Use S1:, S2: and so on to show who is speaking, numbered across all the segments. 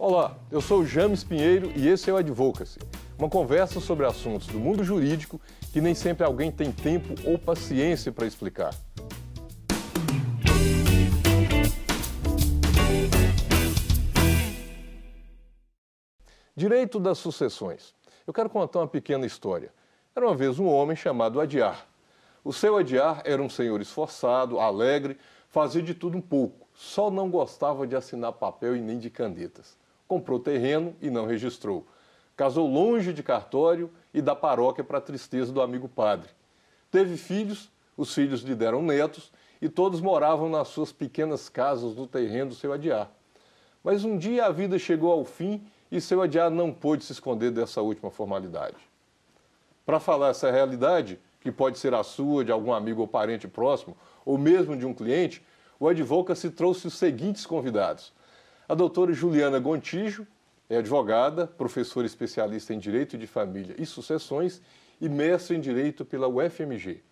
S1: Olá, eu sou o James Pinheiro e esse é o Advocacy, uma conversa sobre assuntos do mundo jurídico que nem sempre alguém tem tempo ou paciência para explicar. Direito das sucessões. Eu quero contar uma pequena história. Era uma vez um homem chamado Adiar. O seu Adiar era um senhor esforçado, alegre, fazia de tudo um pouco, só não gostava de assinar papel e nem de canetas. Comprou terreno e não registrou. Casou longe de cartório e da paróquia para a tristeza do amigo padre. Teve filhos, os filhos lhe deram netos e todos moravam nas suas pequenas casas no terreno do seu Adiar. Mas um dia a vida chegou ao fim e seu Adiar não pôde se esconder dessa última formalidade. Para falar essa realidade, que pode ser a sua, de algum amigo ou parente próximo, ou mesmo de um cliente, o Advocacy trouxe os seguintes convidados. A doutora Juliana Gontijo é advogada, professora especialista em Direito de Família e Sucessões e mestre em Direito pela UFMG.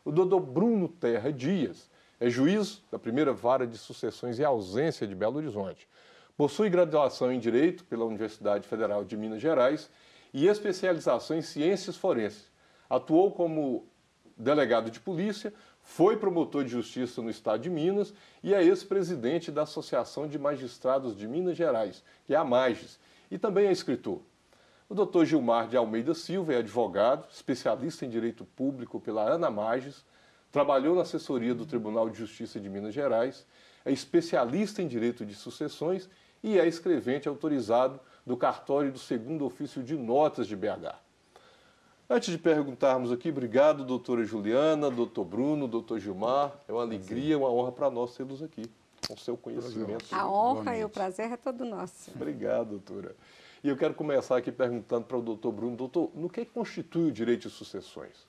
S1: O doutor Bruno Terra Dias é juiz da primeira vara de sucessões e ausência de Belo Horizonte. Possui graduação em Direito pela Universidade Federal de Minas Gerais e especialização em Ciências Forenses. Atuou como delegado de polícia, foi promotor de justiça no estado de Minas e é ex-presidente da Associação de Magistrados de Minas Gerais, que é a MAGES, e também é escritor. O doutor Gilmar de Almeida Silva é advogado, especialista em Direito Público pela Ana Mages, trabalhou na assessoria do Tribunal de Justiça de Minas Gerais, é especialista em Direito de Sucessões e é escrevente autorizado do cartório do 2º Ofício de Notas de BH. Antes de perguntarmos aqui, obrigado, doutora Juliana, doutor Bruno, doutor Gilmar. É uma alegria, uma honra para nós tê-los aqui, com seu conhecimento.
S2: A honra e o prazer é todo nosso.
S1: Obrigado, doutora. E eu quero começar aqui perguntando para o doutor Bruno. Doutor, no que constitui o direito de sucessões?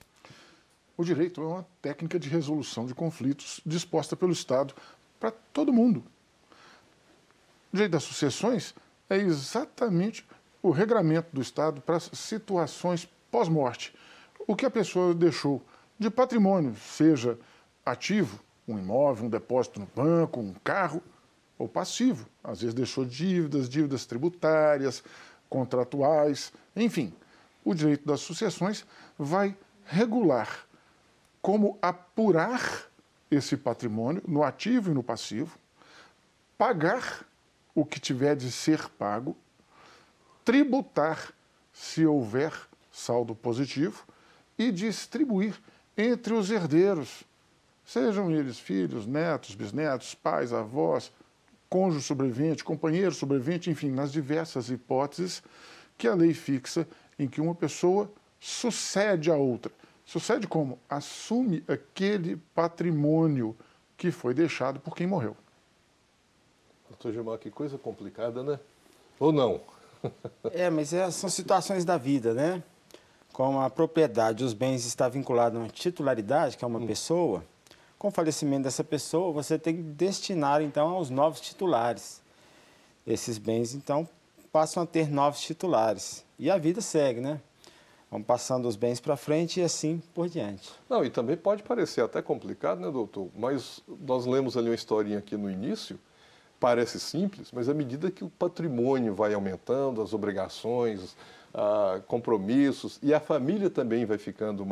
S3: O direito é uma técnica de resolução de conflitos disposta pelo Estado para todo mundo. O direito das sucessões é exatamente o regramento do Estado para situações pós-morte. O que a pessoa deixou de patrimônio, seja ativo, um imóvel, um depósito no banco, um carro, ou passivo. Às vezes deixou dívidas tributárias, contratuais, enfim. O direito das sucessões vai regular como apurar esse patrimônio no ativo e no passivo, pagar o que tiver de ser pago, tributar se houver saldo positivo e distribuir entre os herdeiros, sejam eles filhos, netos, bisnetos, pais, avós, cônjuge sobrevivente, companheiro sobrevivente, enfim, nas diversas hipóteses que a lei fixa em que uma pessoa sucede a outra. Sucede como? Assume aquele patrimônio que foi deixado por quem morreu.
S1: Doutor Gilmar, que coisa complicada, né? Ou não?
S4: Mas são situações da vida, né? Como a propriedade, os bens está vinculado a uma titularidade, que é uma pessoa, com o falecimento dessa pessoa, você tem que destinar, então, aos novos titulares. Esses bens, então, passam a ter novos titulares. E a vida segue, né? Vamos passando os bens para frente e assim por diante.
S1: Não, e também pode parecer até complicado, né, doutor? Mas nós lemos ali uma historinha aqui no início, parece simples, mas à medida que o patrimônio vai aumentando, as obrigações, compromissos, e a família também vai ficando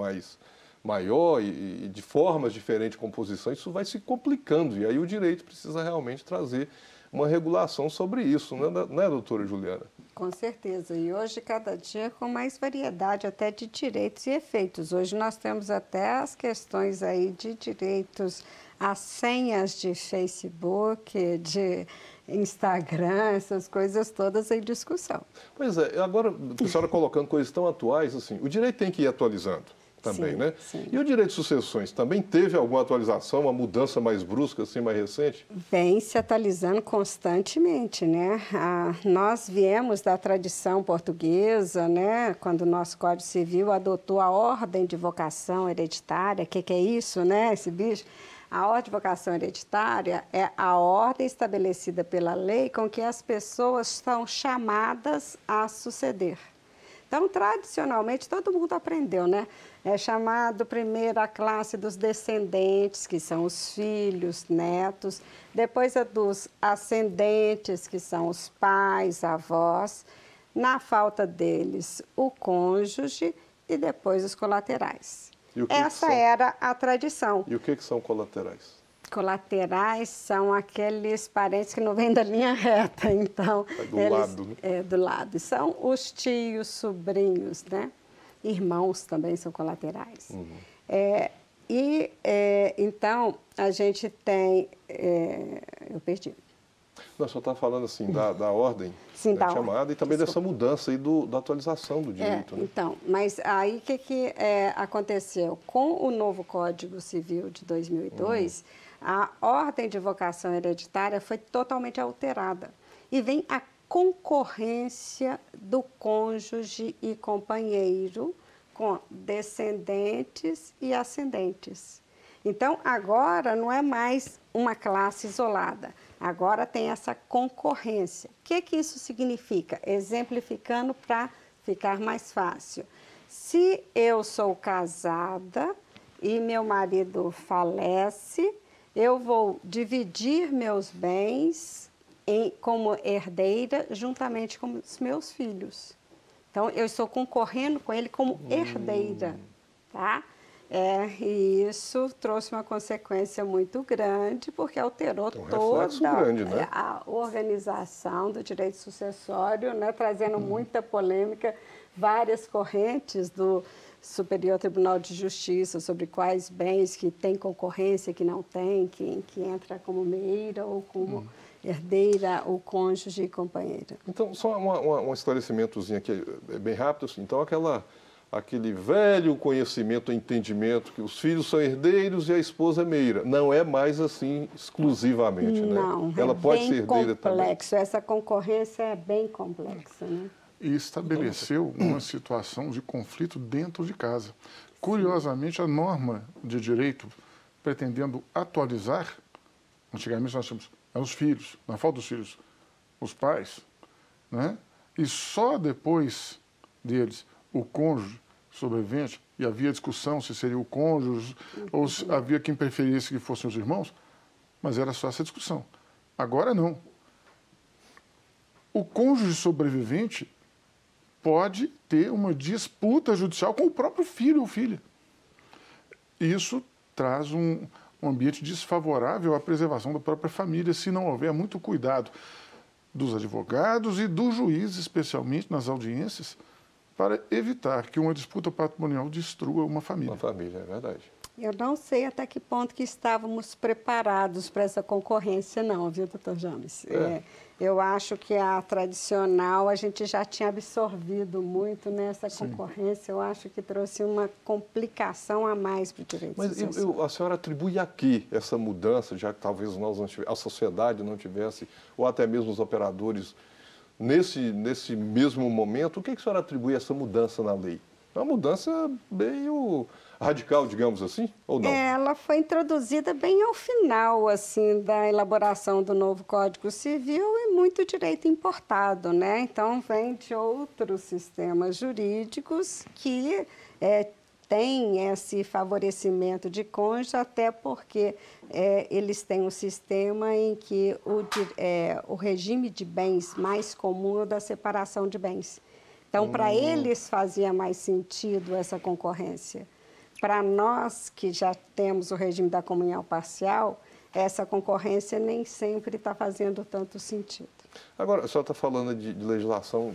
S1: maior e de formas diferentes de composição, isso vai se complicando. E aí o direito precisa realmente trazer uma regulação sobre isso, né, doutora Juliana?
S2: Com certeza. E hoje, cada dia, com mais variedade até de direitos e efeitos. Hoje nós temos até as questões aí de direitos, as senhas de Facebook, de Instagram, essas coisas todas em discussão.
S1: Pois é, agora a senhora colocando coisas tão atuais, assim, o direito tem que ir atualizando também,
S2: sim,
S1: né?
S2: Sim.
S1: E o direito de sucessões também teve alguma atualização, uma mudança mais brusca, assim, mais recente?
S2: Vem se atualizando constantemente, né? Nós viemos da tradição portuguesa, né? Quando o nosso Código Civil adotou a ordem de vocação hereditária, que é isso, né? Esse bicho. A ordem de vocação hereditária é a ordem estabelecida pela lei com que as pessoas são chamadas a suceder. Então, tradicionalmente, todo mundo aprendeu, né? É chamado primeiro a classe dos descendentes, que são os filhos, netos, depois a dos ascendentes, que são os pais, avós, na falta deles, o cônjuge e depois os colaterais.
S1: E o que
S2: Essa
S1: que são?
S2: era a tradição.
S1: E o que são colaterais?
S2: Colaterais são aqueles parentes que não vêm da linha reta, então...
S1: É do lado, né?
S2: É, do lado. São os tios, sobrinhos, né? Irmãos também são colaterais. Então, a gente tem... eu perdi.
S1: Nós só está falando assim da ordem,
S2: Sim,
S1: né,
S2: da
S1: chamada,
S2: ordem.
S1: e também
S2: Desculpa.
S1: dessa mudança aí da atualização do direito. Né?
S2: Então, mas aí o que aconteceu? Com o novo Código Civil de 2002, a ordem de vocação hereditária foi totalmente alterada. E vem a concorrência do cônjuge e companheiro com descendentes e ascendentes. Então, agora não é mais uma classe isolada. Agora tem essa concorrência. O que isso significa? Exemplificando para ficar mais fácil. Se eu sou casada e meu marido falece, eu vou dividir meus bens como herdeira juntamente com os meus filhos. Então, eu estou concorrendo com ele como herdeira, tá? E isso trouxe uma consequência muito grande, porque alterou toda
S1: grande, né?
S2: a organização do direito sucessório, né? Trazendo muita polêmica, várias correntes do Superior Tribunal de Justiça sobre quais bens que tem concorrência, que não tem, que entra como meira ou como herdeira, ou cônjuge e companheira.
S1: Então, só um esclarecimentozinho aqui, bem rápido. Assim. Então, aquele velho conhecimento, entendimento que os filhos são herdeiros e a esposa é meira. Não é mais assim exclusivamente,
S2: não,
S1: né? Ela pode ser herdeira
S2: complexo.
S1: também.
S2: Essa concorrência é bem complexa, né?
S3: E estabeleceu uma situação de conflito dentro de casa. Curiosamente, a norma de direito pretendendo atualizar, antigamente nós tínhamos os filhos, na falta dos filhos, os pais, né? E só depois deles o cônjuge sobrevivente, e havia discussão se seria o cônjuge ou se havia quem preferisse que fossem os irmãos, mas era só essa discussão. Agora não. O cônjuge sobrevivente pode ter uma disputa judicial com o próprio filho ou filha. Isso traz um ambiente desfavorável à preservação da própria família, se não houver muito cuidado dos advogados e dos juízes, especialmente nas audiências, para evitar que uma disputa patrimonial destrua uma família.
S1: Uma família, é verdade.
S2: Eu não sei até que ponto que estávamos preparados para essa concorrência, não, viu, doutor James? Eu acho que a tradicional a gente já tinha absorvido muito nessa concorrência. Eu acho que trouxe uma complicação a mais para o direito sucessório.
S1: Mas a senhora atribui a quê essa mudança, já que talvez a sociedade não tivesse, ou até mesmo os operadores, nesse mesmo momento, o que a senhora atribui a essa mudança na lei? É uma mudança meio radical, digamos assim, ou não?
S2: Ela foi introduzida bem ao final, assim, da elaboração do novo Código Civil e muito direito importado, né? Então, vem de outros sistemas jurídicos que têm esse favorecimento de cônjuge, até porque eles têm um sistema em que o regime de bens mais comum é o da separação de bens. Então, para eles fazia mais sentido essa concorrência. Para nós, que já temos o regime da comunhão parcial, essa concorrência nem sempre está fazendo tanto sentido.
S1: Agora, a senhora está falando de legislação.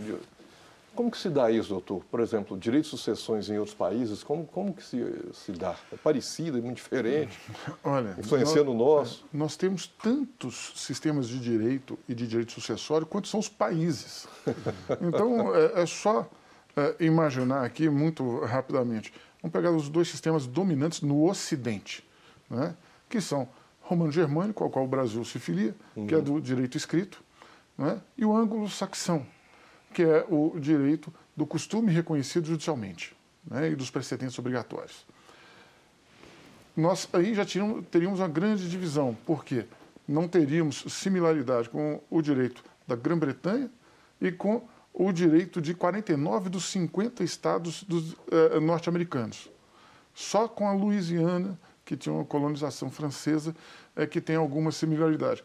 S1: Como que se dá isso, doutor? Por exemplo, direito de sucessões em outros países, como que se dá? É parecido, é muito diferente?
S3: Olha,
S1: influenciando o nosso?
S3: Nós temos tantos sistemas de direito e de direito sucessório quanto são os países. Então, é só imaginar aqui muito rapidamente. Vamos pegar os dois sistemas dominantes no Ocidente, né? Que são romano-germânico, ao qual o Brasil se filia, que é do direito escrito, né? E o anglo-saxão, que é o direito do costume reconhecido judicialmente, né? E dos precedentes obrigatórios. Nós aí já teríamos uma grande divisão, porque não teríamos similaridade com o direito da Grã-Bretanha e com o direito de 49 dos 50 estados norte-americanos. Só com a Louisiana, que tinha uma colonização francesa, que tem alguma similaridade.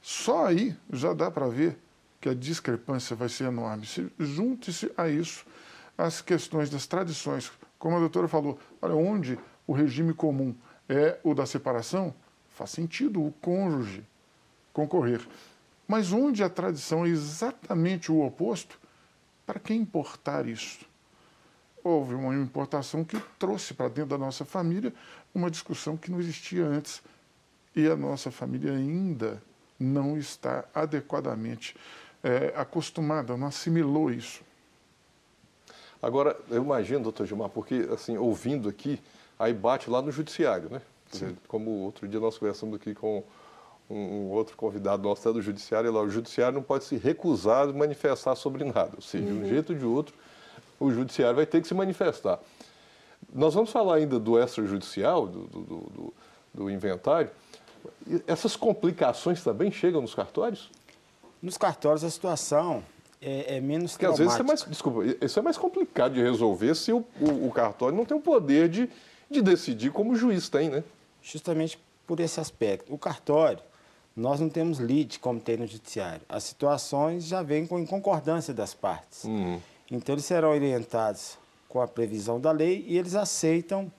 S3: Só aí já dá para ver que a discrepância vai ser enorme. Junte-se a isso as questões das tradições. Como a doutora falou, olha, onde o regime comum é o da separação, faz sentido o cônjuge concorrer. Mas onde a tradição é exatamente o oposto, para que importar isso? Houve uma importação que trouxe para dentro da nossa família uma discussão que não existia antes. E a nossa família ainda não está adequadamente acostumada, não assimilou isso.
S1: Agora, eu imagino, doutor Gilmar, porque, assim, ouvindo aqui, aí bate lá no judiciário, né? Dizer, como outro dia nós conversamos aqui com um outro convidado nosso do judiciário, lá, o judiciário não pode se recusar a manifestar sobre nada. Ou seja, de um jeito ou de outro, o judiciário vai ter que se manifestar. Nós vamos falar ainda do extrajudicial, do inventário. Essas complicações também chegam nos cartórios?
S4: Nos cartórios a situação é menos
S1: porque
S4: traumática.
S1: Às vezes isso é mais complicado de resolver se o cartório não tem o poder de decidir como o juiz tem, né?
S4: Justamente por esse aspecto. O cartório, nós não temos lide como tem no judiciário. As situações já vêm em concordância das partes. Então, eles serão orientados com a previsão da lei e eles aceitam,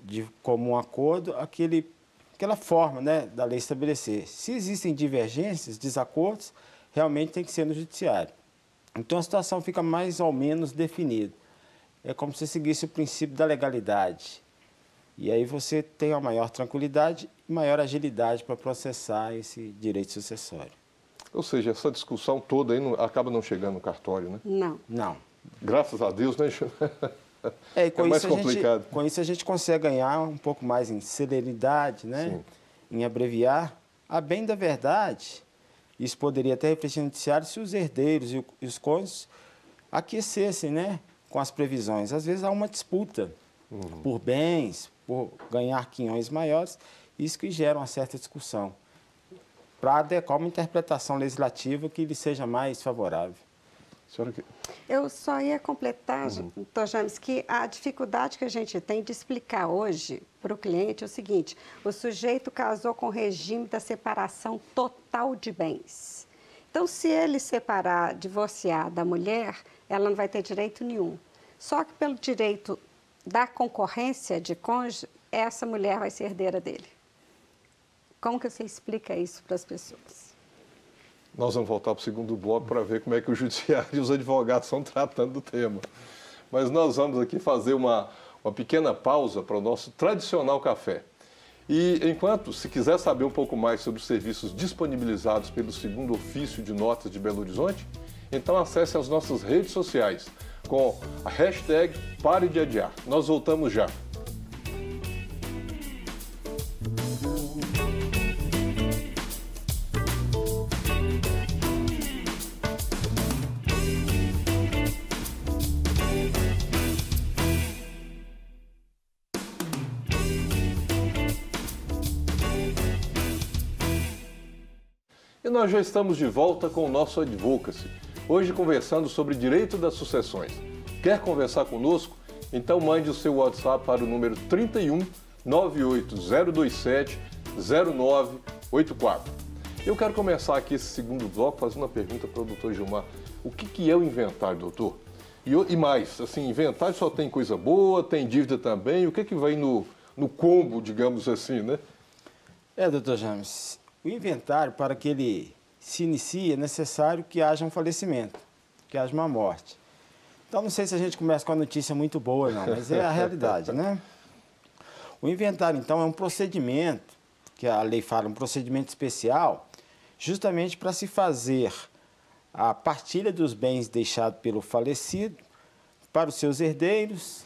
S4: de comum acordo, aquela forma, né, da lei estabelecer. Se existem divergências, desacordos, realmente tem que ser no judiciário. Então, a situação fica mais ou menos definida. É como se seguisse o princípio da legalidade. E aí você tem uma maior tranquilidade e maior agilidade para processar esse direito sucessório.
S1: Ou seja, essa discussão toda aí acaba não chegando no cartório, né?
S2: Não.
S4: Não.
S1: Graças a Deus, né?
S4: E com
S1: mais complicado.
S4: Com isso a gente consegue ganhar um pouco mais em celeridade, né?
S1: Sim.
S4: Em abreviar. A bem da verdade, isso poderia até refletir no noticiário se os herdeiros e os cônjuges aquecessem, né, com as previsões. Às vezes há uma disputa por bens, por ganhar quinhões maiores, isso que gera uma certa discussão, para adequar uma interpretação legislativa que lhe seja mais favorável.
S1: Senhora,
S2: Eu só ia completar, doutor James, que a dificuldade que a gente tem de explicar hoje para o cliente é o seguinte: o sujeito casou com o regime da separação total de bens. Então, se ele separar, divorciar da mulher, ela não vai ter direito nenhum. Só que pelo direito da concorrência de cônjuge, essa mulher vai ser herdeira dele. Como que você explica isso para as pessoas?
S1: nós vamos voltar para o segundo bloco para ver como é que o judiciário e os advogados estão tratando do tema. Mas nós vamos aqui fazer uma pequena pausa para o nosso tradicional café. E enquanto, se quiser saber um pouco mais sobre os serviços disponibilizados pelo Segundo Ofício de Notas de Belo Horizonte, então acesse as nossas redes sociais com a hashtag Pare de Adiar. Nós voltamos já. E nós já estamos de volta com o nosso Advocacy, hoje conversando sobre direito das sucessões. Quer conversar conosco? Então mande o seu WhatsApp para o número 31 98027 0984. Eu quero começar aqui esse segundo bloco fazendo uma pergunta para o doutor Gilmar. O que é o inventário, doutor? E mais, assim, inventário só tem coisa boa, tem dívida também, o que vai no combo, digamos assim, né?
S4: Doutor James, o inventário, para que ele se inicie, é necessário que haja um falecimento, que haja uma morte. Então, não sei se a gente começa com a notícia muito boa, não, mas é a realidade, né? O inventário, então, é um procedimento, que a lei fala, um procedimento especial, justamente para se fazer a partilha dos bens deixados pelo falecido para os seus herdeiros,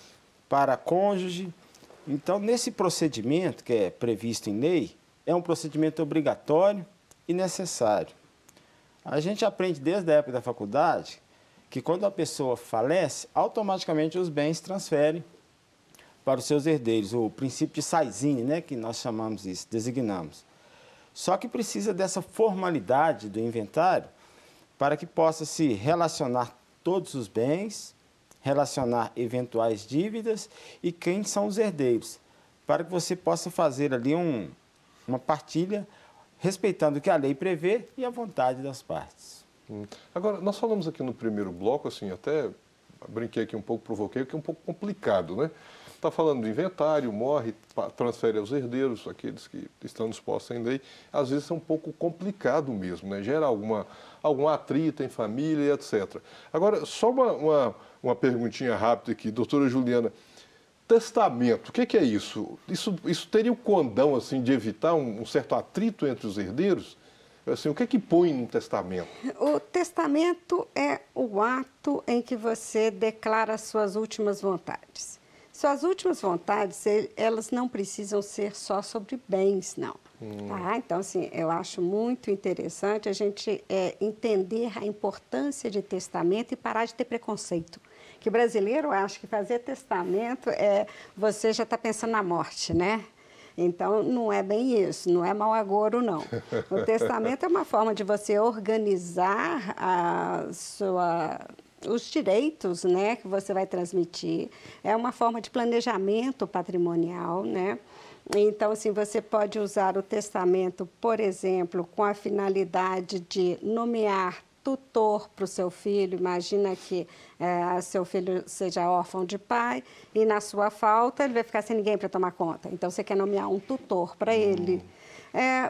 S4: para a cônjuge. Então, nesse procedimento, que é previsto em lei, é um procedimento obrigatório e necessário. A gente aprende desde a época da faculdade que quando a pessoa falece, automaticamente os bens transferem para os seus herdeiros, o princípio de Saizine, né, que nós chamamos isso, designamos. Só que precisa dessa formalidade do inventário para que possa se relacionar todos os bens, relacionar eventuais dívidas e quem são os herdeiros, para que você possa fazer ali uma partilha respeitando o que a lei prevê e a vontade das partes.
S1: Agora, nós falamos aqui no primeiro bloco, assim, até brinquei aqui um pouco, provoquei, que é um pouco complicado, né? Está falando do inventário, morre, transfere aos herdeiros, aqueles que estão dispostos em lei. Às vezes é um pouco complicado mesmo, né? Gera algum atrito em família, etc. Agora, só uma perguntinha rápida aqui, doutora Juliana. Testamento, o que é isso? Isso teria o condão, assim, de evitar um certo atrito entre os herdeiros? Assim, o que põe no testamento?
S2: O testamento é o ato em que você declara suas últimas vontades. Suas últimas vontades, elas não precisam ser só sobre bens, não. Tá? Então, assim, eu acho muito interessante a gente entender a importância de testamento e parar de ter preconceito. Que o brasileiro acha que fazer testamento você já está pensando na morte, né? Então, não é bem isso, não é mau agouro, não. O testamento é uma forma de você organizar os direitos, né, que você vai transmitir. É uma forma de planejamento patrimonial, né? Então, assim, você pode usar o testamento, por exemplo, com a finalidade de nomear tutor para o seu filho. Imagina que seu filho seja órfão de pai e, na sua falta, ele vai ficar sem ninguém para tomar conta. Então, você quer nomear um tutor para ele.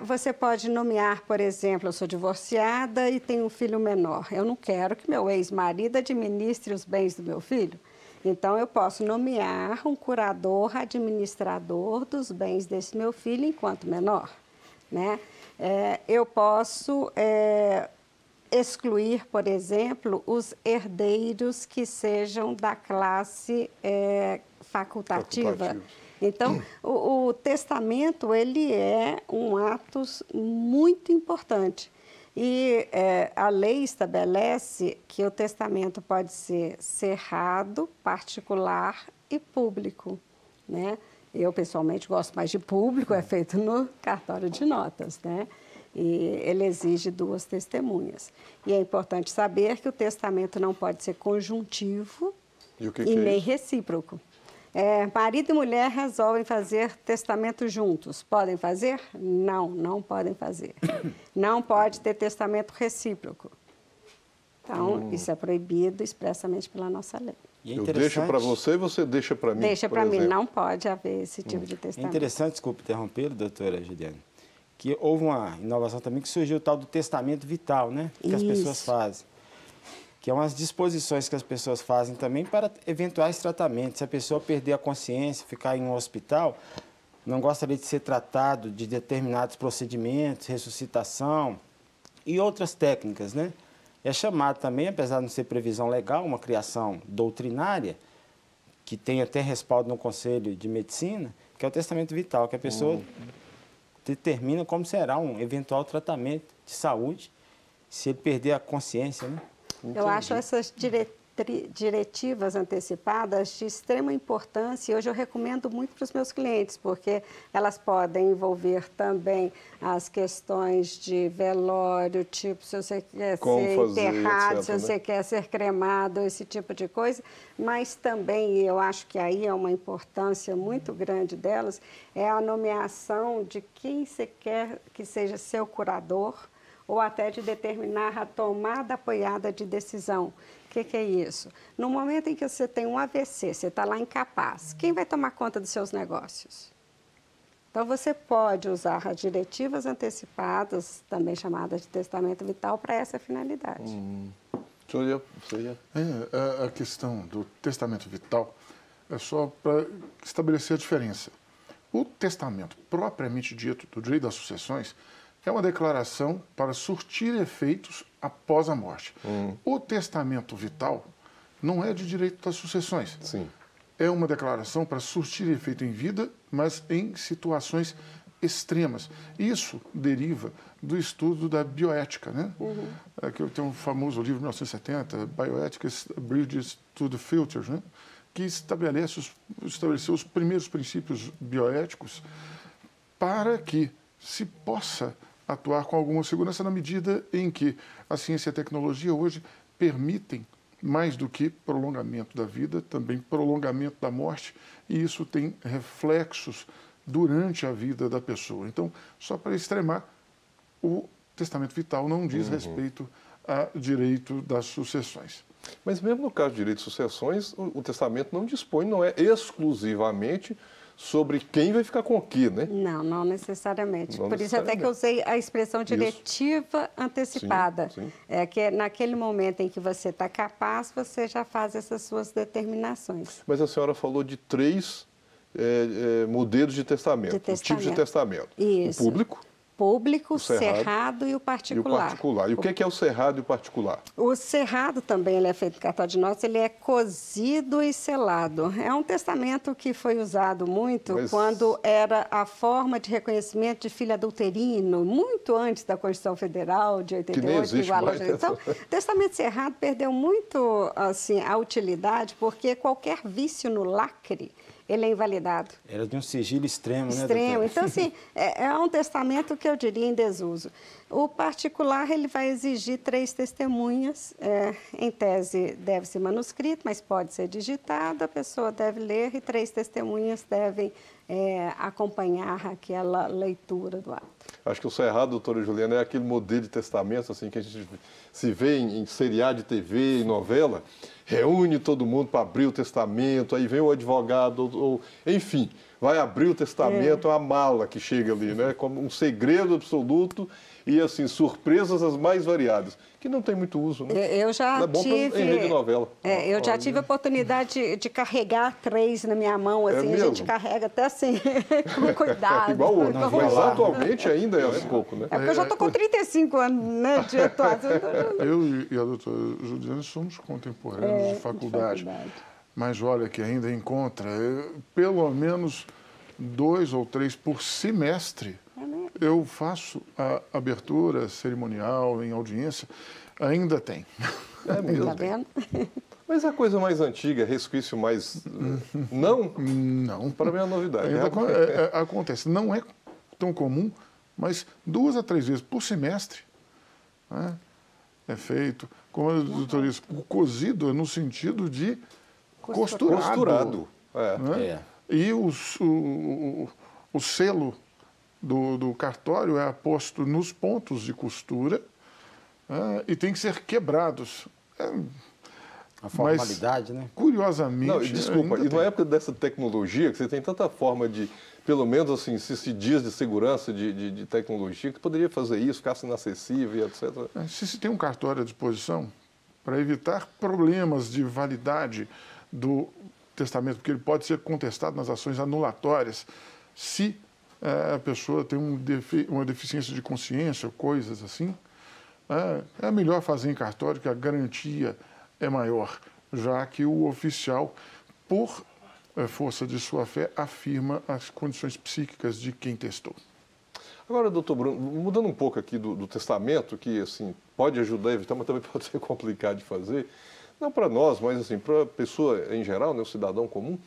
S2: Você pode nomear, por exemplo, eu sou divorciada e tenho um filho menor. Eu não quero que meu ex-marido administre os bens do meu filho. Então, eu posso nomear um curador administrador dos bens desse meu filho enquanto menor, né? Eu posso excluir, por exemplo, os herdeiros que sejam da classe facultativa. Então, o testamento, ele é um ato muito importante. E a lei estabelece que o testamento pode ser cerrado, particular e público, né? Eu, pessoalmente, gosto mais de público, é feito no cartório de notas, né? E ele exige 2 testemunhas. E é importante saber que o testamento não pode ser conjuntivo e nem recíproco. Marido e mulher resolvem fazer testamento juntos. Podem fazer? Não, não podem fazer. Não pode ter testamento recíproco. Então, isso é proibido expressamente pela nossa lei.
S1: Eu deixo para você e você deixa para mim.
S2: Deixa para mim, não pode haver esse tipo de testamento.
S4: É interessante, desculpe interromper, doutora Juliana, que houve uma inovação também que surgiu o tal do testamento vital, né? Que as pessoas fazem. Que é umas disposições que as pessoas fazem também para eventuais tratamentos. Se a pessoa perder a consciência, ficar em um hospital, não gostaria de ser tratado de determinados procedimentos, ressuscitação e outras técnicas, né? É chamado também, apesar de não ser previsão legal, uma criação doutrinária, que tem até respaldo no Conselho de Medicina, que é o testamento vital, que a pessoa determina como será um eventual tratamento de saúde se ele perder a consciência, né?
S2: Eu acho essas diretivas antecipadas de extrema importância e hoje eu recomendo muito para os meus clientes, porque elas podem envolver também as questões de velório, tipo, se você quer ser enterrado, etc, se você quer ser cremado, esse tipo de coisa, mas também, e eu acho que aí é uma importância muito grande delas, é a nomeação de quem você quer que seja seu curador, ou até de determinar a tomada apoiada de decisão. O que é isso? No momento em que você tem um AVC, você está lá incapaz, quem vai tomar conta dos seus negócios? Então, você pode usar as diretivas antecipadas, também chamadas de testamento vital, para essa finalidade.
S3: A questão do testamento vital é só para estabelecer a diferença. O testamento, propriamente dito, do direito das sucessões, é uma declaração para surtir efeitos após a morte. O testamento vital não é de direito das sucessões.
S1: Sim.
S3: É uma declaração para surtir efeito em vida, mas em situações extremas. Isso deriva do estudo da bioética, né? Que eu tenho um famoso livro de 1970, Bioethics Bridges to the Future, né? Que estabeleceu os primeiros princípios bioéticos para que se possa atuar com alguma segurança na medida em que a ciência e a tecnologia hoje permitem mais do que prolongamento da vida, também prolongamento da morte, e isso tem reflexos durante a vida da pessoa. Então, só para extremar, o testamento vital não diz respeito a direito das sucessões.
S1: Mas mesmo no caso de direito de sucessões, o testamento não dispõe, não é exclusivamente sobre quem vai ficar com o quê, né?
S2: Não, não necessariamente.
S1: Não
S2: Por isso até que eu usei a expressão diretiva antecipada.
S1: Sim.
S2: É que naquele momento em que você está capaz, você já faz essas suas determinações.
S1: Mas a senhora falou de 3 modelos de testamento, tipos de testamento.
S2: Isso.
S1: O público,
S2: Público,
S1: o cerrado
S2: e o
S1: e o
S2: particular.
S1: particular. E o que é o cerrado e o particular?
S2: O cerrado também ele é feito em cartório de notas, ele é cozido e selado. É um testamento que foi usado muito quando era a forma de reconhecimento de filho adulterino, muito antes da Constituição Federal de 88,
S1: que nem existe mais.
S2: Então, o testamento cerrado perdeu muito assim, a utilidade, porque qualquer vício no lacre ele é invalidado.
S4: Era de um sigilo extremo, né,
S2: Extremo.
S4: doutora?
S2: Então, assim, é um testamento que eu diria em desuso. O particular, ele vai exigir 3 testemunhas. Em tese, deve ser manuscrito, mas pode ser digitado, a pessoa deve ler e 3 testemunhas devem acompanhar aquela leitura do ato.
S1: Acho que o cerrado, doutora Juliana, é aquele modelo de testamento assim, que a gente se vê em seriado de TV, em novela, reúne todo mundo para abrir o testamento, aí vem o advogado, enfim, vai abrir o testamento, é uma mala que chega ali, né? Como um segredo absoluto e, assim, surpresas as mais variadas, que não tem muito uso, né?
S2: Eu já
S1: não é bom
S2: tive...
S1: em rede de novela.
S2: Eu já tive a oportunidade de carregar 3 na minha mão, assim, a gente carrega até assim, com cuidado.
S1: Igual o outro, mas atualmente ainda é pouco, né?
S2: É porque eu já estou com 35 anos, né, de atuação.
S3: Eu e a doutora Juliana somos contemporâneos de faculdade. Mas olha que ainda encontra pelo menos 2 ou 3 por semestre. Eu faço a abertura cerimonial em audiência, ainda tem.
S1: É mesmo.
S2: Tá vendo?
S1: Mas a coisa mais antiga, resquício mais... Não?
S3: Não.
S1: Para mim é uma novidade.
S3: Acontece. Não é tão comum, mas 2 a 3 vezes por semestre, né, é feito. Como a doutora disse, o cozido é no sentido de costurado. Né? E o selo do cartório é aposto nos pontos de costura e tem que ser quebrados.
S4: A formalidade, né?
S3: Curiosamente...
S1: Não, desculpa, e na época dessa tecnologia, que você tem tanta forma de, pelo menos assim, se dias de segurança de tecnologia, que poderia fazer isso, ficasse inacessível, etc.
S3: Se tem um cartório à disposição, para evitar problemas de validade do testamento, porque ele pode ser contestado nas ações anulatórias, se a pessoa tem uma deficiência de consciência, coisas assim, é melhor fazer em cartório, que a garantia é maior, já que o oficial, por força de sua fé, afirma as condições psíquicas de quem testou.
S1: Agora, doutor Bruno, mudando um pouco aqui do testamento, que assim, pode ajudar a evitar, mas também pode ser complicado de fazer, não para nós, mas assim, para a pessoa em geral, né, o cidadão comum.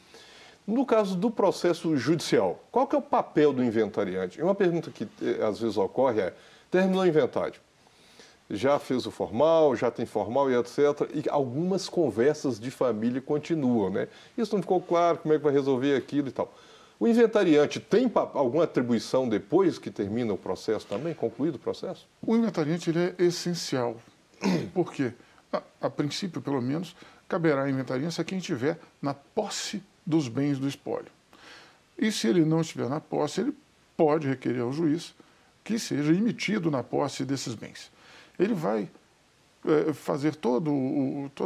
S1: No caso do processo judicial, qual que é o papel do inventariante? Uma pergunta que às vezes ocorre é, terminou o inventário, já fez o formal, já tem formal e etc. E algumas conversas de família continuam, né? Isso não ficou claro, como é que vai resolver aquilo e tal. O inventariante tem alguma atribuição depois que termina o processo também, concluído o processo?
S3: O inventariante ele é essencial. Por quê? A princípio, pelo menos, caberá a inventariância a quem estiver na posse dos bens do espólio. E se ele não estiver na posse, ele pode requerer ao juiz que seja emitido na posse desses bens. Ele vai fazer toda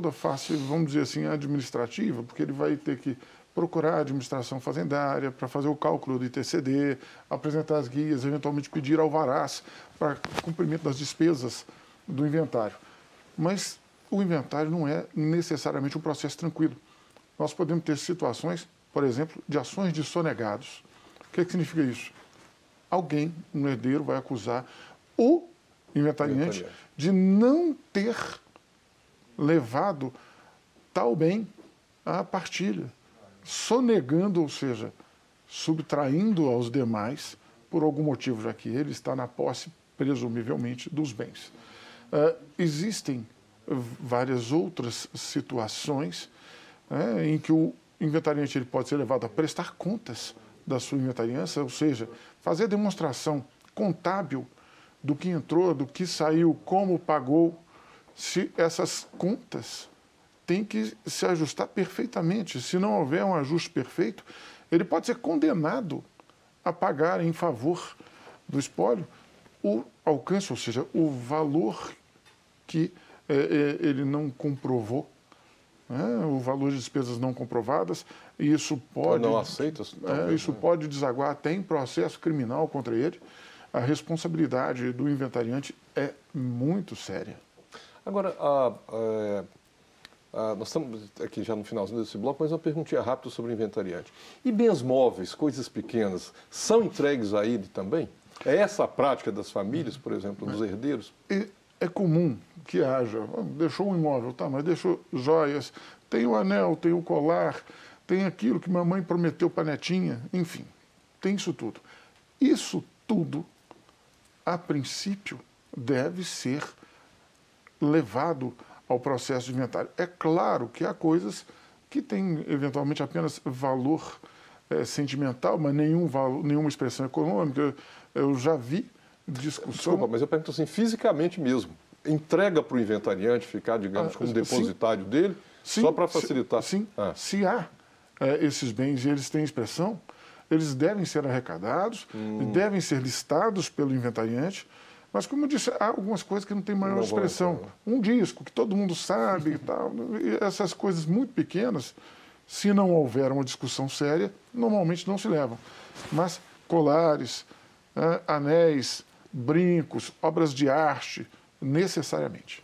S3: a face, vamos dizer assim, administrativa, porque ele vai ter que procurar a administração fazendária para fazer o cálculo do ITCD, apresentar as guias, eventualmente pedir alvarás para cumprimento das despesas do inventário. Mas o inventário não é necessariamente um processo tranquilo. Nós podemos ter situações, por exemplo, de ações de sonegados. O que significa isso? Alguém, um herdeiro, vai acusar o inventariante de não ter levado tal bem à partilha, sonegando, ou seja, subtraindo aos demais por algum motivo, já que ele está na posse presumivelmente, dos bens. Existem várias outras situações em que o inventariante ele pode ser levado a prestar contas da sua inventariança, ou seja, fazer demonstração contábil do que entrou, do que saiu, como pagou. Se essas contas têm que se ajustar perfeitamente. Se não houver um ajuste perfeito, ele pode ser condenado a pagar em favor do espólio o alcance, ou seja, o valor que ele não comprovou, o valor de despesas não comprovadas, e isso pode,
S1: não aceita,
S3: isso pode desaguar até em processo criminal contra ele. A responsabilidade do inventariante é muito séria.
S1: Agora, nós estamos aqui já no finalzinho desse bloco, mas uma perguntinha rápida sobre o inventariante. E bens móveis, coisas pequenas, são entregues a ele também? É essa a prática das famílias, por exemplo, dos herdeiros?
S3: É comum que haja, deixou um imóvel, tá, mas deixou joias, tem o anel, tem o colar, tem aquilo que mamãe prometeu para a netinha, enfim, tem isso tudo. Isso tudo, a princípio, deve ser levado ao processo de inventário. É claro que há coisas que têm, eventualmente, apenas valor sentimental, mas nenhuma expressão econômica. Eu já vi discussão...
S1: Desculpa, mas eu pergunto assim, fisicamente mesmo, entrega para o inventariante ficar, digamos, como depositário dele, só para facilitar?
S3: Sim, se há esses bens e eles têm expressão, eles devem ser arrecadados, devem ser listados pelo inventariante, mas, como eu disse, há algumas coisas que não têm maior expressão. Um disco, que todo mundo sabe e tal, e essas coisas muito pequenas, se não houver uma discussão séria, normalmente não se levam. Mas colares, anéis, brincos, obras de arte, necessariamente.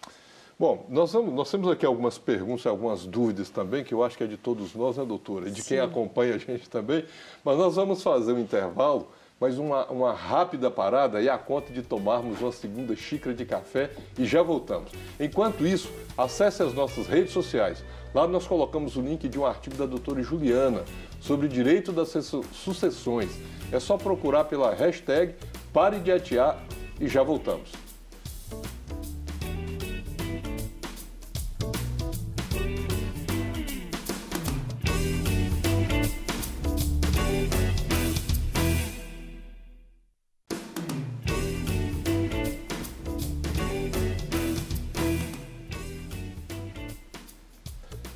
S1: Bom, nós temos aqui algumas perguntas, algumas dúvidas também, que eu acho que é de todos nós, né, doutora? E de quem acompanha a gente também. Mas nós vamos fazer um intervalo, mas uma rápida parada e a conta de tomarmos uma segunda xícara de café e já voltamos. Enquanto isso, acesse as nossas redes sociais. Lá nós colocamos o link de um artigo da doutora Juliana sobre o direito das sucessões. É só procurar pela hashtag Pare de Atear e já voltamos.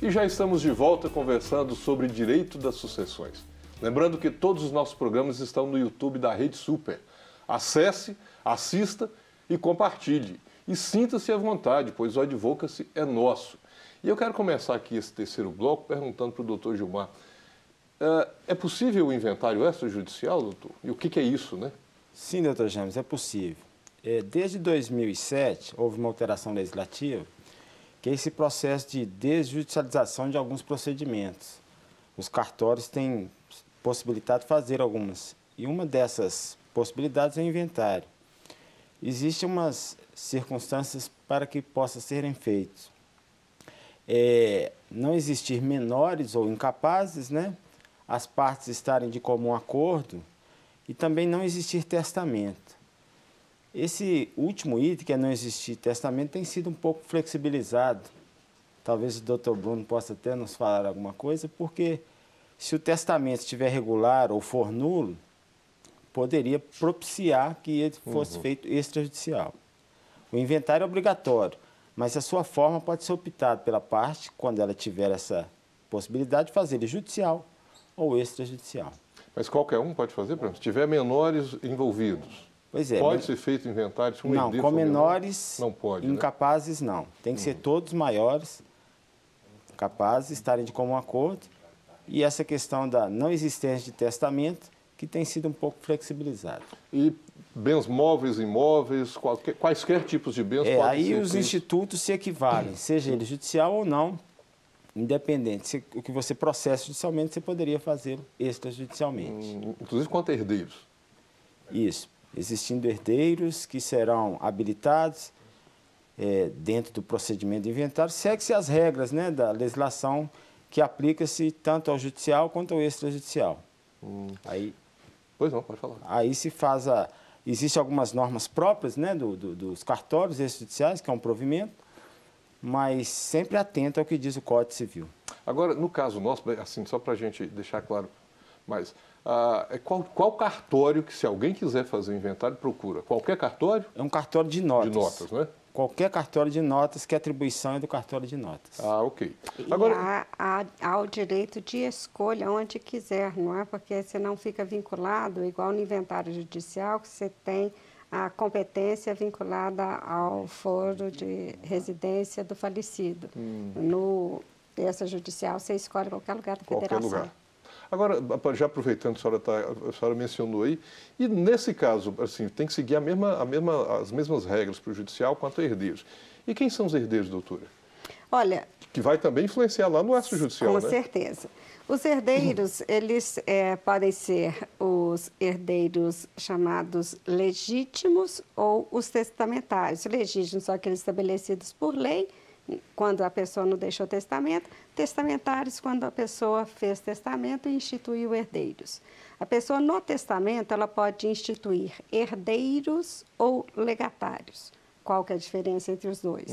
S1: E já estamos de volta conversando sobre direito das sucessões. Lembrando que todos os nossos programas estão no YouTube da Rede Super. Acesse, assista e compartilhe. E sinta-se à vontade, pois o Advocacy é nosso. E eu quero começar aqui esse terceiro bloco perguntando para o doutor Gilmar. É possível o inventário extrajudicial, doutor? E o que é isso, né?
S4: Sim, doutor James, é possível. Desde 2007, houve uma alteração legislativa, que é esse processo de desjudicialização de alguns procedimentos. Os cartórios têm possibilidade de fazer algumas, e uma dessas possibilidades é o inventário. Existem umas circunstâncias para que possa serem feitos. Não existir menores ou incapazes, né? As partes estarem de comum acordo e também não existir testamento. Esse último item, que é não existir testamento, tem sido um pouco flexibilizado. Talvez o doutor Bruno possa até nos falar alguma coisa, porque se o testamento estiver regular ou for nulo, poderia propiciar que ele fosse feito extrajudicial. O inventário é obrigatório, mas a sua forma pode ser optada pela parte, quando ela tiver essa possibilidade, de fazer ele judicial ou extrajudicial.
S1: Mas qualquer um pode fazer, por exemplo, se tiver menores envolvidos.
S4: Pois é.
S1: Pode ser feito inventário se um
S4: não,
S1: herdeiro
S4: com
S1: for
S4: menores,
S1: menor? Não pode,
S4: incapazes,
S1: né?
S4: não. Tem que ser todos maiores, capazes, estarem de comum acordo. E essa questão da não existência de testamento, que tem sido um pouco flexibilizada.
S1: E bens móveis, imóveis, quaisquer tipos de bens podem
S4: aí
S1: ser
S4: os
S1: feitos?
S4: institutos se equivalem, seja ele judicial ou não, independente. O que você processa judicialmente, você poderia fazer extrajudicialmente.
S1: Inclusive quanto a herdeiros.
S4: Isso. Existindo herdeiros que serão habilitados dentro do procedimento de inventário, segue-se as regras, né, da legislação que aplica-se tanto ao judicial quanto ao extrajudicial.
S1: Pois não, pode falar.
S4: Aí se faz Existem algumas normas próprias, né, dos cartórios extrajudiciais, que é um provimento, mas sempre atento ao que diz o Código Civil.
S1: Agora, no caso nosso, assim, só para a gente deixar claro, mas qual cartório que, se alguém quiser fazer o inventário, procura? Qualquer cartório?
S4: É um cartório de notas.
S1: De notas, né?
S4: Qualquer cartório de notas, que a atribuição é do cartório de notas.
S1: Ah, ok.
S2: Agora, há o direito de escolha onde quiser, não é? Porque você não fica vinculado, igual no inventário judicial, que você tem a competência vinculada ao foro de residência do falecido. No extrajudicial, você escolhe qualquer lugar da federação.
S1: Qualquer lugar. Agora, já aproveitando, a senhora mencionou aí, e nesse caso, assim, tem que seguir as mesmas regras para o judicial quanto a herdeiros. E quem são os herdeiros, doutora?
S2: Olha...
S1: Que vai também influenciar lá no extrajudicial, né?
S2: Com certeza. Os herdeiros, eles podem ser os herdeiros chamados legítimos ou os testamentários. Legítimos são aqueles estabelecidos por lei, quando a pessoa não deixou testamento, testamentários quando a pessoa fez testamento e instituiu herdeiros. A pessoa no testamento, ela pode instituir herdeiros ou legatários. Qual que é a diferença entre os dois?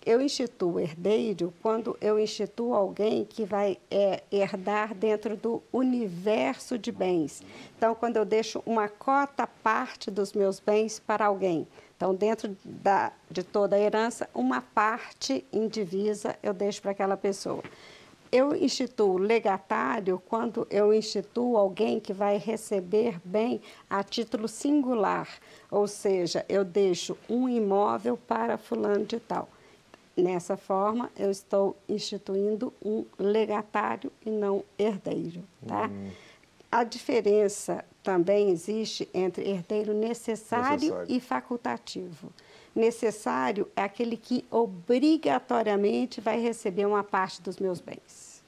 S2: Eu instituo herdeiro quando eu instituo alguém que vai herdar dentro do universo de bens. Então, quando eu deixo uma cota parte dos meus bens para alguém. Então, dentro de toda a herança, uma parte indivisa eu deixo para aquela pessoa. Eu instituo legatário quando eu instituo alguém que vai receber bem a título singular. Ou seja, eu deixo um imóvel para fulano de tal. Nessa forma, eu estou instituindo um legatário e não herdeiro, tá? A diferença também existe entre herdeiro necessário e facultativo. Necessário é aquele que obrigatoriamente vai receber uma parte dos meus bens.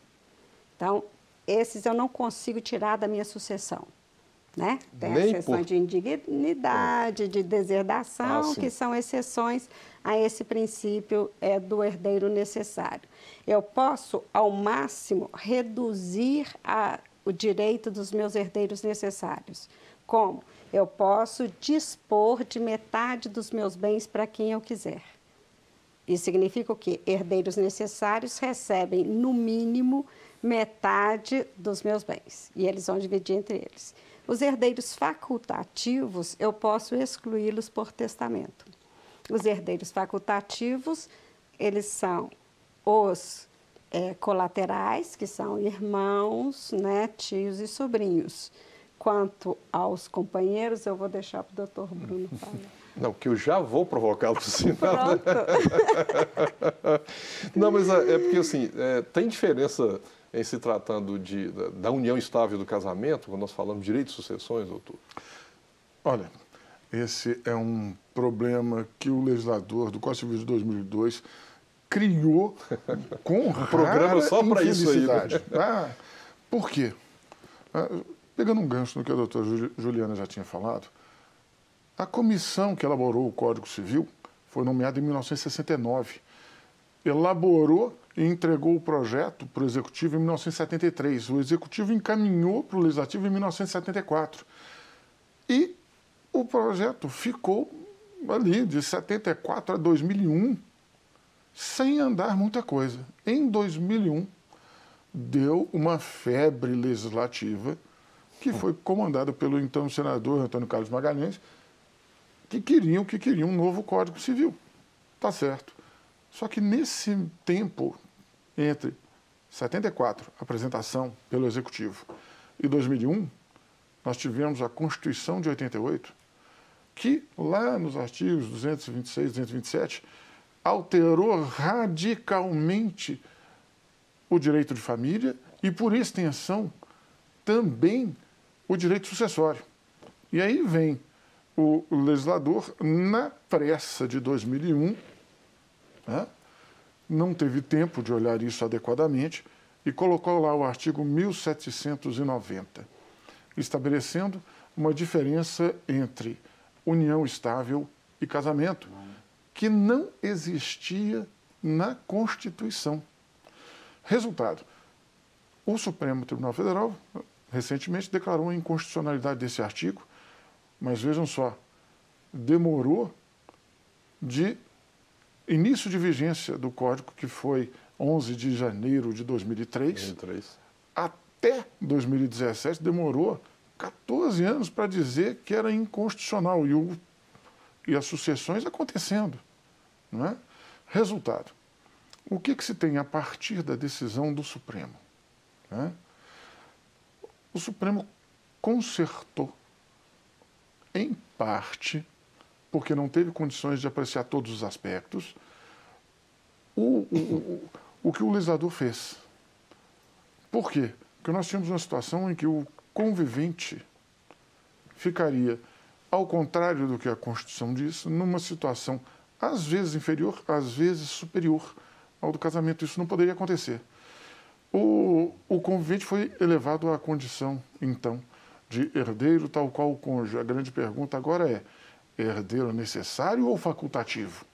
S2: Então, esses eu não consigo tirar da minha sucessão, né? Tem a exceção de indignidade, de deserdação, que são exceções a esse princípio do herdeiro necessário. Eu posso, ao máximo, reduzir o direito dos meus herdeiros necessários. Como? Eu posso dispor de metade dos meus bens para quem eu quiser. Isso significa o quê? Herdeiros necessários recebem, no mínimo, metade dos meus bens. E eles vão dividir entre eles. Os herdeiros facultativos, eu posso excluí-los por testamento. Os herdeiros facultativos, eles são os colaterais, que são irmãos, né, tios e sobrinhos. Quanto aos companheiros, eu vou deixar para o doutor Bruno falar.
S1: Não, que eu já vou provocá-lo para o sinal.
S2: Pronto.
S1: Não, mas é porque, assim, tem diferença em se tratando da união estável do casamento, quando nós falamos de direito de sucessões, doutor?
S3: Olha, esse é um problema que o legislador do Código Civil de 2002 criou com um
S1: programa só para isso aí. Né?
S3: Por quê? Pegando um gancho no que a doutora Juliana já tinha falado, a comissão que elaborou o Código Civil foi nomeada em 1969. Elaborou e entregou o projeto para o Executivo em 1973. O Executivo encaminhou para o Legislativo em 1974. E o projeto ficou ali de 74 a 2001, sem andar muita coisa. Em 2001, deu uma febre legislativa que foi comandada pelo então senador Antônio Carlos Magalhães, que queriam um novo Código Civil. Tá certo. Só que nesse tempo, entre 74, apresentação pelo Executivo, e 2001, nós tivemos a Constituição de 88, que lá nos artigos 226 e 227, alterou radicalmente o direito de família e, por extensão, também o direito sucessório. E aí vem o legislador, na pressa de 2001, né, não teve tempo de olhar isso adequadamente e colocou lá o artigo 1790, estabelecendo uma diferença entre união estável e casamento, que não existia na Constituição. Resultado, o Supremo Tribunal Federal recentemente declarou a inconstitucionalidade desse artigo, mas vejam só, demorou de início de vigência do Código, que foi 11 de janeiro de 2003, até 2017, demorou 14 anos para dizer que era inconstitucional e as sucessões acontecendo. Não é? Resultado, o que se tem a partir da decisão do Supremo? Né? O Supremo consertou, em parte, porque não teve condições de apreciar todos os aspectos, o que o legislador fez. Por quê? Porque nós tínhamos uma situação em que o convivente ficaria, ao contrário do que a Constituição diz, numa situação às vezes inferior, às vezes superior ao do casamento. Isso não poderia acontecer. O convivente foi elevado à condição, então, de herdeiro, tal qual o cônjuge. A grande pergunta agora é: herdeiro necessário ou facultativo?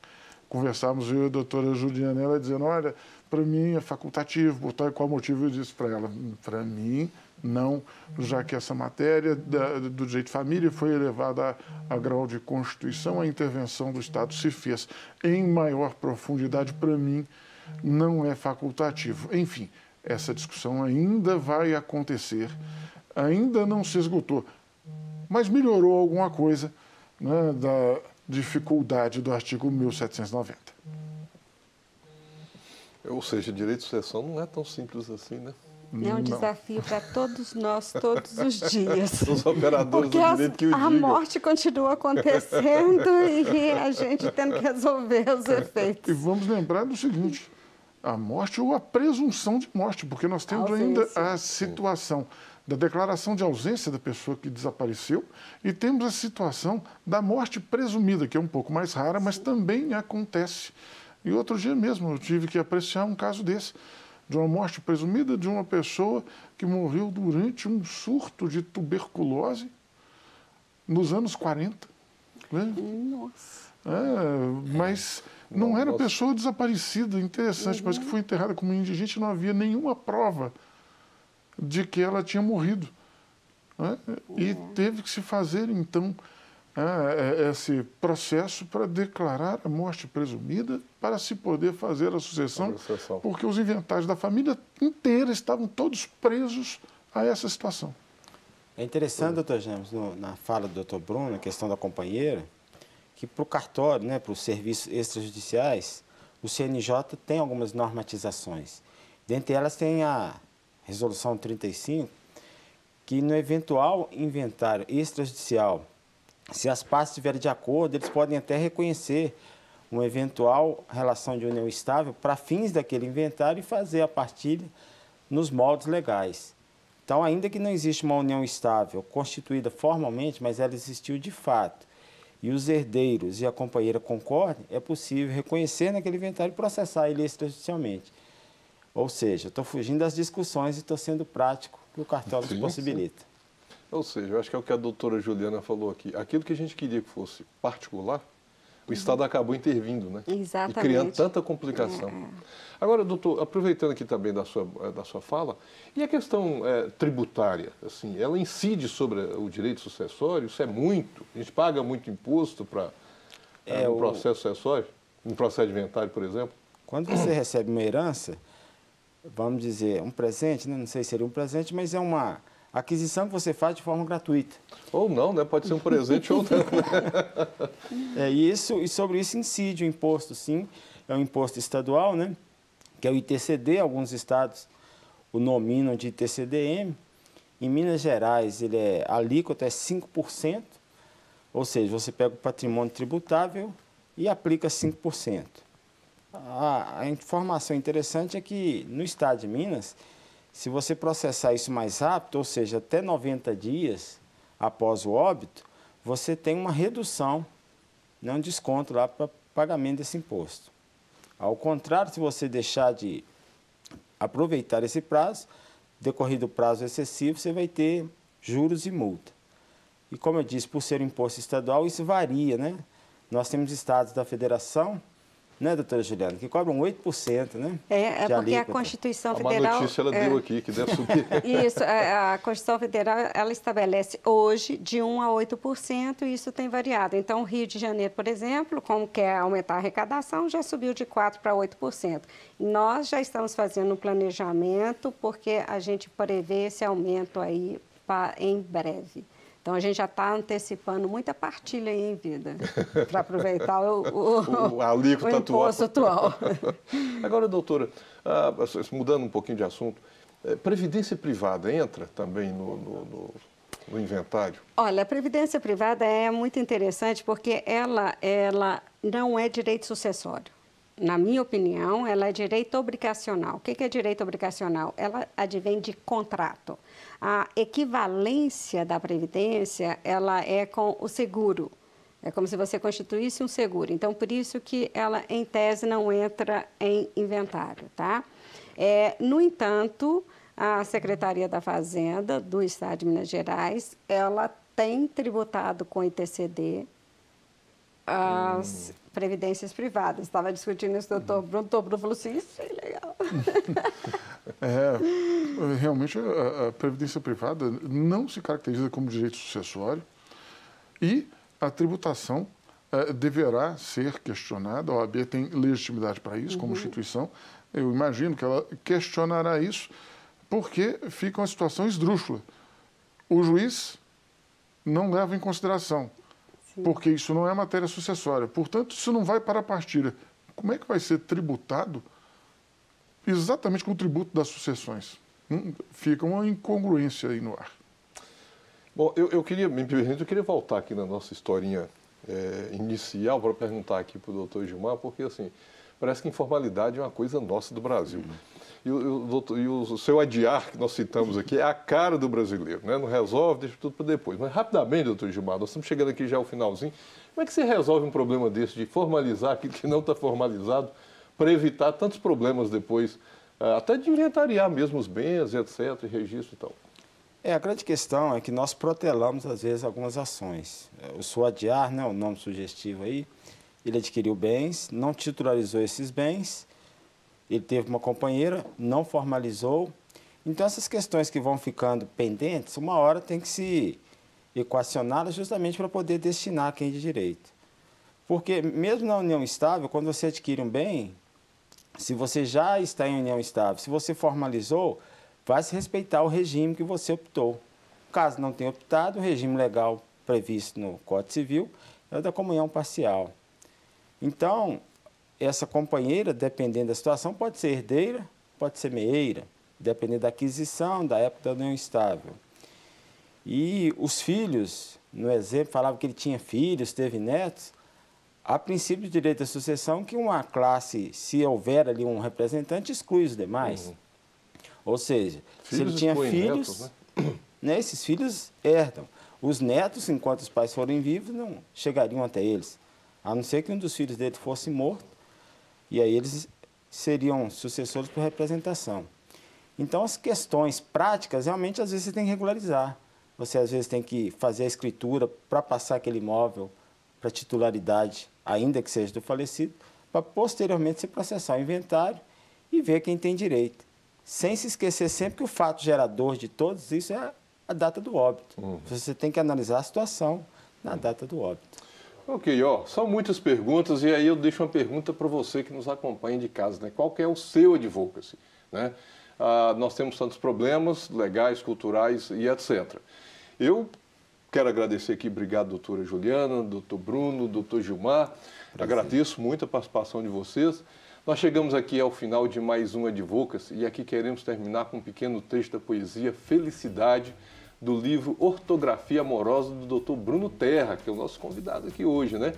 S3: Conversávamos eu e a doutora Juliana, ela dizendo, olha, para mim é facultativo, por tal e qual motivo eu disse para ela, para mim não, já que essa matéria do direito de família foi elevada a grau de Constituição, a intervenção do Estado se fez em maior profundidade, para mim não é facultativo. Enfim, essa discussão ainda vai acontecer, ainda não se esgotou, mas melhorou alguma coisa, né, da dificuldade do artigo 1790.
S1: Ou seja, direito de sucessão não é tão simples assim, né?
S2: É um desafio para todos nós, todos os dias.
S1: Os operadores
S2: Porque
S1: do direito que o
S2: a
S1: digam.
S2: morte continua acontecendo e a gente tendo que resolver os
S3: E
S2: efeitos.
S3: vamos lembrar do seguinte, a morte ou a presunção de morte, porque nós temos ainda a situação da declaração de ausência da pessoa que desapareceu e temos a situação da morte presumida, que é um pouco mais rara, mas também acontece. E outro dia mesmo eu tive que apreciar um caso desse, de uma morte presumida de uma pessoa que morreu durante um surto de tuberculose nos anos 40. Né?
S2: Nossa.
S3: Mas não era pessoa desaparecida, interessante, mas que foi enterrada como indigente, não havia nenhuma prova de que ela tinha morrido. Né? E teve que se fazer, então, esse processo para declarar a morte presumida, para se poder fazer a sucessão, porque os inventários da família inteira estavam todos presos a essa situação.
S4: É interessante, doutor James, na fala do doutor Bruno, a questão da companheira, que para o cartório, né, para os serviços extrajudiciais, o CNJ tem algumas normatizações. Dentre elas tem a Resolução 35, que no eventual inventário extrajudicial, se as partes estiverem de acordo, eles podem até reconhecer uma eventual relação de união estável para fins daquele inventário e fazer a partilha nos moldes legais. Então, ainda que não exista uma união estável constituída formalmente, mas ela existiu de fato, e os herdeiros e a companheira concordem, é possível reconhecer naquele inventário e processar ele extrajudicialmente. Ou seja, estou fugindo das discussões e estou sendo prático, que o cartório nos possibilita.
S1: Ou seja, eu acho que é o que a doutora Juliana falou aqui. Aquilo que a gente queria que fosse particular, o Estado acabou intervindo, né?
S2: Exatamente.
S1: E criando tanta complicação. Agora, doutor, aproveitando aqui também da sua fala, e a questão tributária? Assim, ela incide sobre o direito sucessório? Isso é muito? A gente paga muito imposto para um processo sucessório? Um processo de inventário, por exemplo?
S4: Quando você recebe uma herança, vamos dizer, um presente, né? Não sei se seria um presente, mas é uma aquisição que você faz de forma gratuita.
S1: Ou não, né? Pode ser um presente ou não.
S4: E sobre isso incide o imposto, sim. É um imposto estadual, né? Que é o ITCD, alguns estados o nominam de ITCDM. Em Minas Gerais, a alíquota é 5%, ou seja, você pega o patrimônio tributável e aplica 5%. A informação interessante é que no estado de Minas, se você processar isso mais rápido, ou seja, até 90 dias após o óbito, você tem uma redução, né, um desconto lá para pagamento desse imposto. Ao contrário, se você deixar de aproveitar esse prazo, decorrido o prazo excessivo, você vai ter juros e multa. E como eu disse, por ser um imposto estadual, isso varia, né? Nós temos estados da federação né, doutora Juliana? Que cobram 8%, né?
S2: Porque a Constituição Federal...
S1: Uma notícia ela deu aqui, que deve subir.
S2: Isso, a Constituição Federal, ela estabelece hoje de 1% a 8%, e isso tem variado. Então, o Rio de Janeiro, por exemplo, como quer aumentar a arrecadação, já subiu de 4% para 8%. Nós já estamos fazendo um planejamento, porque a gente prevê esse aumento aí em breve. Então, a gente já está antecipando muita partilha aí em vida, para aproveitar o imposto atual.
S1: Agora, doutora, mudando um pouquinho de assunto, previdência privada entra também no inventário?
S2: Olha, a previdência privada é muito interessante porque ela não é direito sucessório. Na minha opinião, ela é direito obrigacional. O que é direito obrigacional? Ela advém de contrato. A equivalência da previdência, ela é com o seguro. É como se você constituísse um seguro. Então, por isso que ela, em tese, não entra em inventário, tá? No entanto, a Secretaria da Fazenda do Estado de Minas Gerais, ela tem tributado com ITCD as previdências privadas. Estava discutindo isso com o doutor Bruno. O doutor Bruno falou assim, isso é legal.
S3: Realmente, a previdência privada não se caracteriza como direito sucessório e a tributação deverá ser questionada. A OAB tem legitimidade para isso, como instituição. Eu imagino que ela questionará isso porque fica uma situação esdrúxula. O juiz não leva em consideração, porque isso não é matéria sucessória. Portanto, isso não vai para a partilha. Como é que vai ser tributado exatamente com o tributo das sucessões? Fica uma incongruência aí no ar.
S1: Bom, eu queria voltar aqui na nossa historinha inicial para perguntar aqui para o doutor Gilmar, porque assim, parece que informalidade é uma coisa nossa do Brasil. E o seu adiar, que nós citamos aqui, é a cara do brasileiro, né? Não resolve, deixa tudo para depois. Mas rapidamente, doutor Gilmar, nós estamos chegando aqui já ao finalzinho. Como é que você resolve um problema desse, de formalizar aquilo que não está formalizado, para evitar tantos problemas depois, até de inventariar mesmo os bens, etc., registro e tal?
S4: A grande questão é que nós protelamos, às vezes, algumas ações. O suadiar, né, o nome sugestivo aí, ele adquiriu bens, não titularizou esses bens, ele teve uma companheira, não formalizou. Então, essas questões que vão ficando pendentes, uma hora tem que se equacioná-las justamente para poder destinar quem é de direito. Porque, mesmo na união estável, quando você adquire um bem, se você já está em união estável, se você formalizou, vai se respeitar o regime que você optou. Caso não tenha optado, o regime legal previsto no Código Civil é o da comunhão parcial. Então, essa companheira, dependendo da situação, pode ser herdeira, pode ser meeira, dependendo da aquisição, da época da união estável. E os filhos, no exemplo, falava que ele tinha filhos, teve netos. Há princípio de direito à sucessão que uma classe, se houver ali um representante, exclui os demais. Ou seja, se ele tinha filhos, netos, né, esses filhos herdam. Os netos, enquanto os pais forem vivos, não chegariam até eles. A não ser que um dos filhos dele fosse morto, e aí eles seriam sucessores por representação. Então, as questões práticas, realmente, às vezes, você tem que regularizar. Você, às vezes, tem que fazer a escritura para passar aquele imóvel para titularidade, ainda que seja do falecido, para, posteriormente, se processar o inventário e ver quem tem direito. Sem se esquecer sempre que o fato gerador de todos isso é a data do óbito. Você tem que analisar a situação na data do óbito.
S1: Ok, são muitas perguntas e aí eu deixo uma pergunta para você que nos acompanha de casa, né? Qual que é o seu advocacy, né? Nós temos tantos problemas legais, culturais e etc. Eu quero agradecer aqui, obrigado doutora Juliana, doutor Bruno, doutor Gilmar, agradeço muito a participação de vocês. Nós chegamos aqui ao final de mais um Advocacy e aqui queremos terminar com um pequeno texto da poesia Felicidade, do livro Ortografia Amorosa, do Dr. Bruno Terra, que é o nosso convidado aqui hoje, né?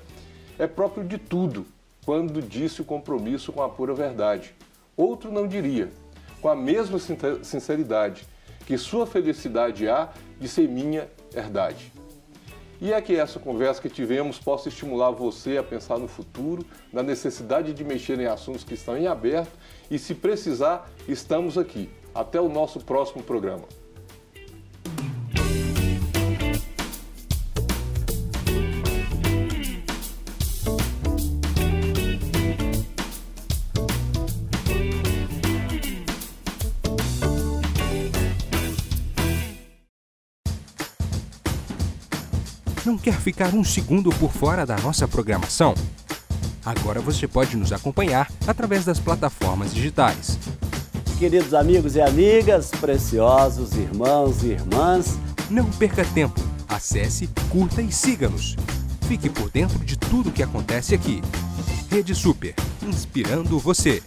S1: É próprio de tudo, quando disse o compromisso com a pura verdade. Outro não diria, com a mesma sinceridade, que sua felicidade há de ser minha herdade. E é que essa conversa que tivemos possa estimular você a pensar no futuro, na necessidade de mexer em assuntos que estão em aberto e, se precisar, estamos aqui. Até o nosso próximo programa.
S5: Não quer ficar um segundo por fora da nossa programação? Agora você pode nos acompanhar através das plataformas digitais.
S6: Queridos amigos e amigas, preciosos irmãos e irmãs,
S5: não perca tempo. Acesse, curta e siga-nos. Fique por dentro de tudo o que acontece aqui. Rede Super, inspirando você.